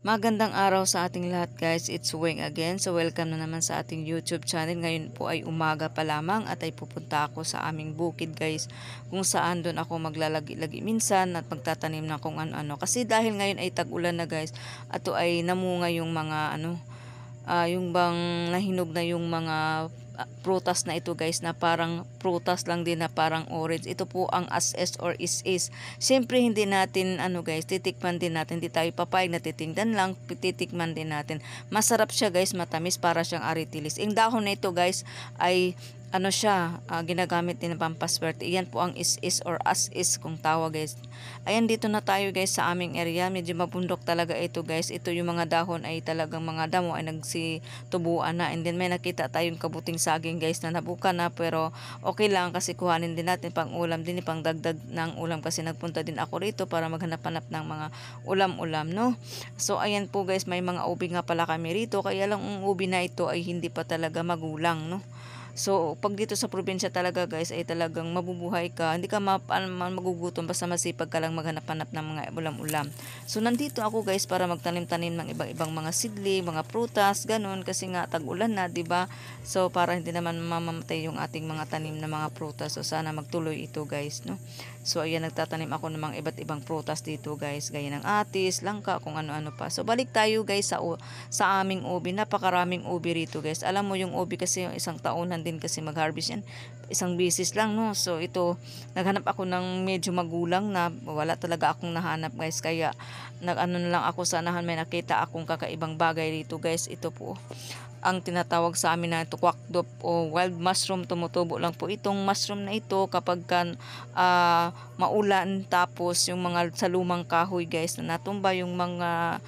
Magandang araw sa ating lahat guys, it's Weng again. So welcome na naman sa ating YouTube channel. Ngayon po ay umaga pa lamang at ay pupunta ako sa aming bukid guys. Kung saan doon ako maglalagi-lagi minsan at magtatanim na kung ano-ano. Kasi dahil ngayon ay tag-ulan na guys, ato ay namunga yung mga yung bang nahinog na yung mga prutas na ito guys, na parang prutas lang din na parang orange. Ito po ang as-is or is-is. Siyempre hindi natin guys, titikman din natin. Hindi tayo papayag na titingnan lang, titikman din natin. Masarap siya guys, matamis, para siyang aritilis. Ang dahon na ito guys ay siya, ginagamit din ng pampaswerte. Iyan po ang is or as-is kung tawag guys. Ayan, dito na tayo guys sa aming area. Medyo mabundok talaga ito guys. Ito yung mga dahon ay talagang mga damo ay nagsitubuan na. And then may nakita tayong kabuting saging guys na nabuka na, pero okay lang kasi kuhanin din natin pang ulam din, pang dagdag ng ulam kasi nagpunta din ako rito para maghanap-hanap ng mga ulam-ulam, no? So ayan po guys, may mga ubi nga pala kami rito, kaya lang ang ubi na ito ay hindi pa talaga magulang, no? So, pag dito sa probinsya talaga guys, ay talagang mabubuhay ka. Hindi ka magugutom basta masipag ka lang maghanap-hanap ng mga ulam-ulam. So, nandito ako guys para magtanim-tanim ng ibang mga sidling, mga prutas, ganun. Kasi nga, tag-ulan na, 'di ba? So, para hindi naman mamamatay yung ating mga tanim na mga prutas. So, sana magtuloy ito guys, no? So, ayan, nagtatanim ako ng mga iba't ibang prutas dito guys. Gaya ng atis, langka, kung ano-ano pa. So, balik tayo guys sa aming ubi. Napakaraming ubi rito guys. Alam mo yung ubi kasi yung isang taonan din kasi mag-harvest yan. Isang bisis lang, no? So, ito, naghanap ako ng medyo magulang na wala talaga akong nahanap guys. Kaya, na lang ako sa anahan, may nakita akong kakaibang bagay dito guys. Ito po, ang tinatawag sa amin na ito, kwakdop o wild mushroom. Tumutubo lang po itong mushroom na ito kapag maulan, tapos yung mga sa lumang kahoy guys na natumba yung mga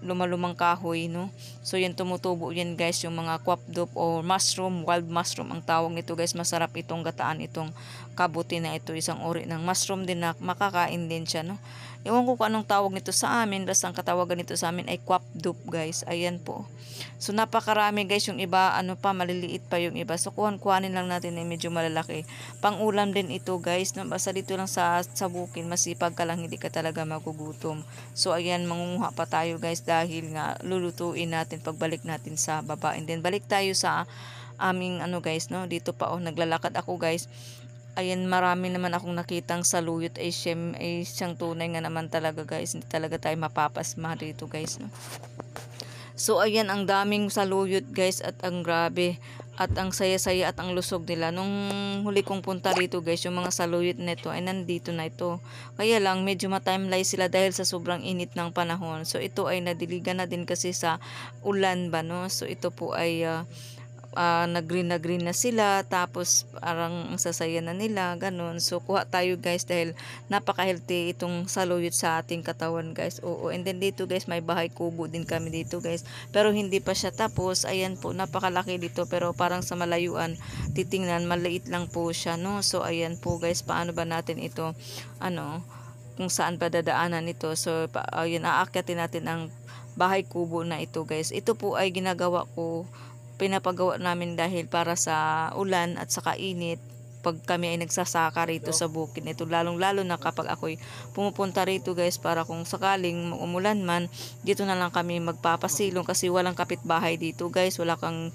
lumalumang kahoy, no? So yan, tumutubo yan guys, yung mga kwakdop o mushroom, wild mushroom ang tawag nito guys. Masarap itong gataan, itong kabuti na ito, isang uri ng mushroom din na makakain din siya, no? Ewan ko kung anong tawag nito sa amin, basta ang katawagan nito sa amin ay kwakdop guys. Ayan po. So napakarami guys, yung iba maliliit pa yung iba. So kuhanin lang natin na medyo malalaki. Pang-ulam din ito guys, no? Basta dito lang sa bukid, masipag ka lang, hindi ka talaga magugutom. So ayan, mangunguha pa tayo guys dahil nga lulutuin natin pagbalik natin sa baba. And then balik tayo sa aming guys, no? Dito pa naglalakad ako guys. Ayan, marami naman akong nakitang saluyot. Siyang tunay nga naman talaga guys. Hindi talaga tayo mapapasma dito guys, no? So ayan, ang daming saluyot guys, at ang grabe at ang saya-saya at ang lusog nila. Nung huli kong punta rito guys, yung mga saluyot nito ay nandito na ito. Kaya lang medyo ma-timeline sila dahil sa sobrang init ng panahon. So ito ay nadiligan na din kasi sa ulan ba, no? So ito po ay nag-green na sila, tapos parang ang sasaya na nila, ganun. So kuha tayo guys dahil napaka-healthy itong saluyot sa ating katawan guys. Oo, and then dito guys, may bahay kubo din kami dito guys, pero hindi pa siya tapos. Ayan po, napakalaki dito, pero parang sa malayuan titingnan maliit lang po siya, no? So ayan po guys, paano ba natin ito kung saan pa dadaanan ito. So ayan, aakyatin natin ang bahay kubo na ito guys. Ito po ay pinapagawa namin dahil para sa ulan at sa kainit pag kami ay nagsasaka rito sa bukid nito, lalong-lalo na kapag ako'y pumupunta rito guys, para kung sakaling umulan man, dito na lang kami magpapasilong kasi walang kapitbahay dito guys. Wala kang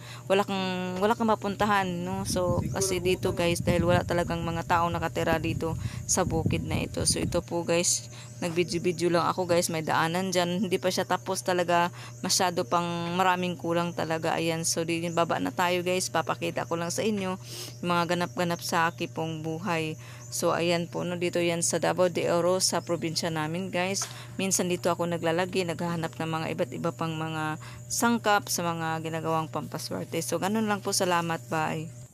mapuntahan, no? So kasi dito guys, dahil wala talagang mga taong nakatira dito sa bukid na ito. So ito po guys, nag-video lang ako guys, may daanan dyan, hindi pa siya tapos talaga, masyado pang maraming kulang talaga. Ayan, so baba na tayo guys, papakita ko lang sa inyo yung mga ganap-ganap sa kipong buhay. So ayan po, no, dito yan sa Davao de Oro, sa probinsya namin guys. Minsan dito ako naglalagi, naghahanap ng mga iba't iba pang mga sangkap sa mga ginagawang pampaswerte. So ganun lang po, salamat, bye.